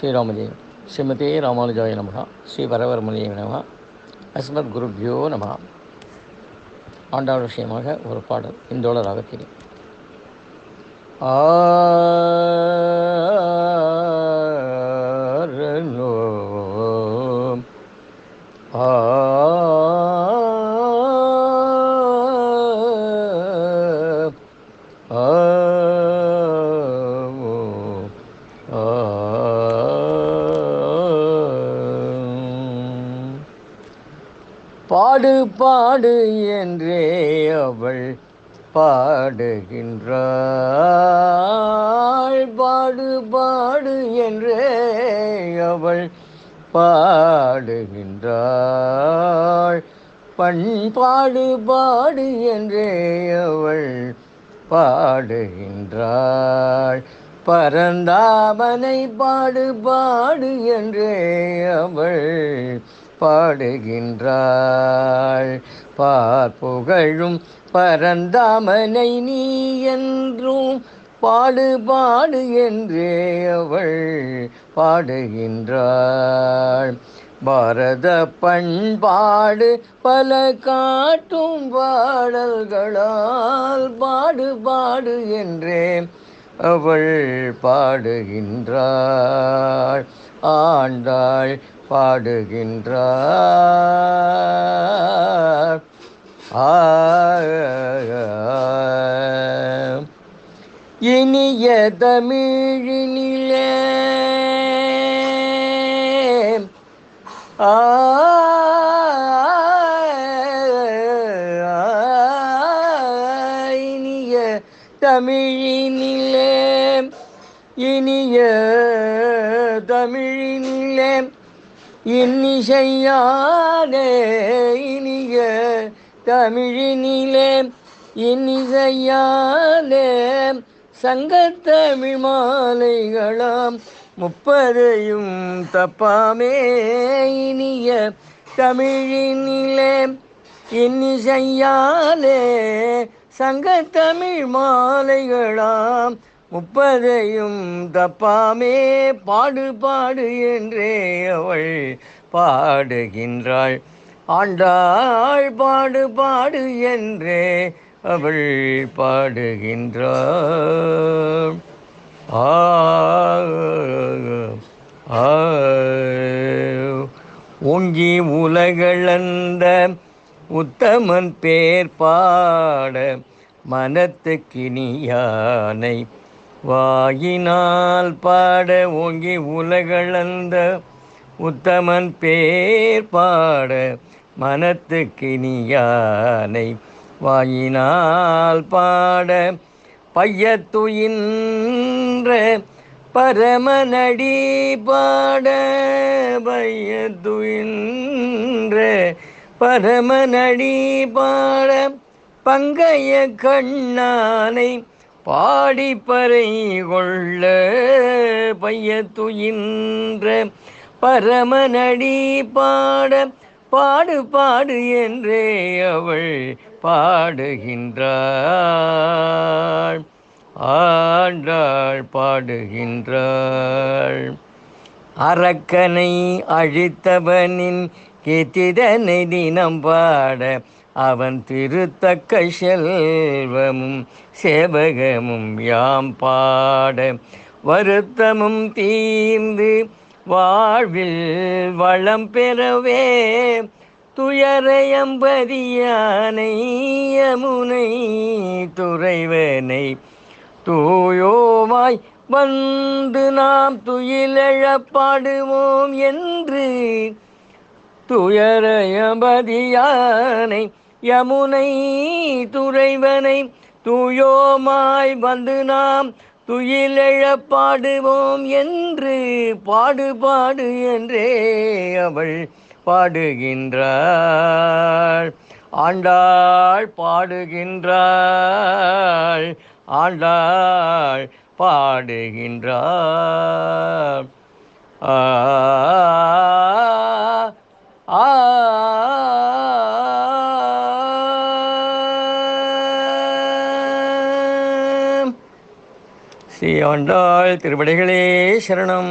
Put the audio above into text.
ஸ்ரீராமஜெயம். ஸ்ரீமதே ராமானுஜாய நமகா. ஸ்ரீ வரவரமணிய நமகா. அஸ்மத் குருப்யோ நமகா. ஆண்டாள் விஷயமாக ஒரு பாடல் இந்தோட ராகத்திலே. ஆரனோ ஆ பாடு பாடு என்றே அவள் பாடுகின்றாள். பாடு பாடு என்றே அவள் பாடுகின்றாள். பாடு பாடு என்றே அவள் பாடுகின்றாள். பரந்தாமனை பாடு பாடு என்றே அவள் பாடுகின்றாள். பார்ப்புகழும் பரந்தாமனை நீ என்றும் பாடு பாடு என்றே அவள் பாடுகின்றாள். பாரத பண்பாடு பல காட்டும் பாடல்களால் பாடு பாடு என்றே அவள் பாடுகின்றாள். ஆண்டாள் பாடுகின்றாள். இனிய தமிழினிலே இனிய தமிழினிலே இனிய தமிழினிலே இன்னிசையானே இனிய தமிழினிலே இன்னிசையானே சங்கத்தமிழ் மாலைகளாம் முப்பதையும் தப்பாமே. இனிய தமிழினிலே இன்னிசையாலே சங்கத்தமிழ் மாலைகளாம் முப்பதையும் தப்பாமே. பாடு பாடு என்றே அவள் பாடுகின்றாள். ஆண்டாள் பாடு பாடு என்றே அவள் பாடுகின்றாள். ஓங்கி உலகளந்த உத்தமன் பேர் பாட மனத்துக்கினியானை வாயினால் பாட. ஓங்கி உலகளந்த உத்தமன் பேர் பாட மனத்துக்கினியானை வாயினால் பாட. பையத்துயின்ற பரமனடி பாட பையத்துயின்ற பரமனடி பாட. பங்கைய கண்ணானை பாடிப்பறை கொள்ள பையத்துயின்ற பரமனடி பாட. பாடு பாடு என்றே அவள் பாடுகின்றாள். ஆண்டாள் பாடுகின்றாள். அரக்கனை அழித்தவனின் கீர்த்திதனை தினம் பாட அவன் திருத்தக்க செல்வமும் சேவகமும் யாம் பாட. வருத்தமும் தீர்ந்து வாழ்வில் வளம் பெறவே துயரையம்பதியானை யமுனை துறைவனை தூயோமாய் வந்து நாம் துயிலெழப் பாடுவோம் என்று. துயரையம்பதியானை யமுனை துறைவனை தூயோமாய் வந்து நாம் துயிலெழப் பாடுவோம் என்று. பாடு பாடு என்றே அவள் பாடுகின்றாள். ஆண்டாள் பாடுகின்றாள். ஆண்டாள் பாடுகின்றாள். ஆ ஆ ஸ்ரீ ஆண்டாள் திருவடிகளே சரணம்.